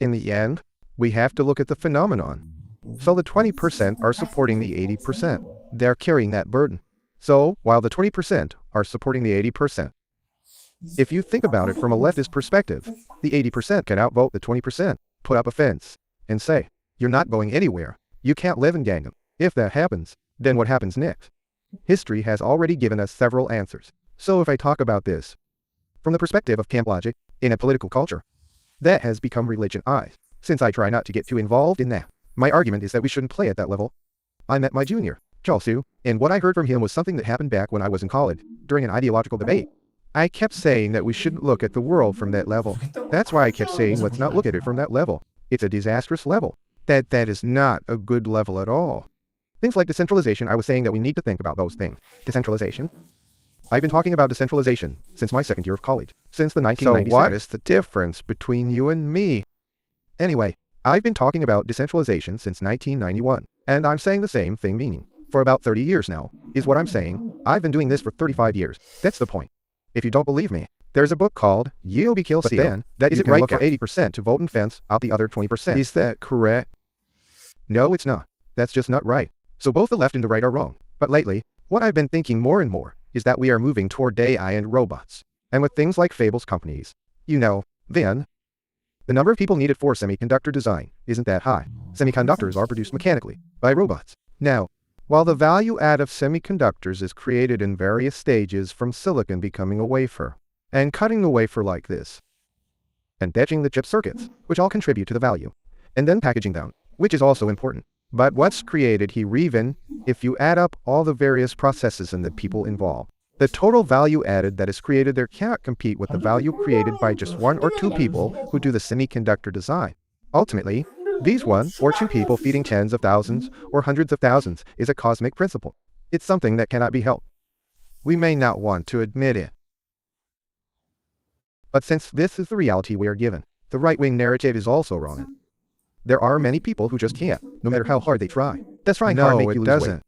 In the end, we have to look at the phenomenon. So the 20% are supporting the 80%. They're carrying that burden. So, while the 20% are supporting the 80%. If you think about it from a leftist perspective, the 80% can outvote the 20%, put up a fence, and say, you're not going anywhere. You can't live in Gangnam. If that happens, then what happens next? History has already given us several answers. So if I talk about this from the perspective of camp logic in a political culture, that has become religionized. Since I try not to get too involved in that, my argument is that we shouldn't play at that level. I met my junior, Chalsu, and what I heard from him was something that happened back when I was in college, during an ideological debate. I kept saying that we shouldn't look at the world from that level. That's why I kept saying let's not look at it from that level. It's a disastrous level. That is not a good level at all. Things like decentralization, I was saying that we need to think about those things. Decentralization? I've been talking about decentralization since my second year of college, since the 1990s. So what is the difference between you and me? Anyway, I've been talking about decentralization since 1991, and I'm saying the same thing meaning. For about 30 years now, is what I'm saying. I've been doing this for 35 years. That's the point. If you don't believe me, there's a book called You'll Be Killed Then, that isn't right for 80% to vote and fence out the other 20%. Is that correct? No, it's not. That's just not right. So both the left and the right are wrong. But lately, what I've been thinking more and more is that we are moving toward AI and robots. And with things like Fable's companies, then, the number of people needed for semiconductor design isn't that high. Semiconductors are produced mechanically by robots. Now, while the value add of semiconductors is created in various stages from silicon becoming a wafer, and cutting the wafer like this, and etching the chip circuits, which all contribute to the value, and then packaging them, which is also important. But what's created here, even if you add up all the various processes and the people involved, the total value added that is created there cannot compete with the value created by just one or two people who do the semiconductor design. Ultimately, these one or two people feeding tens of thousands or hundreds of thousands is a cosmic principle. It's something that cannot be helped. We may not want to admit it. But since this is the reality we are given, the right-wing narrative is also wrong. There are many people who just can't, no matter how hard they try. That's right, no, it doesn't.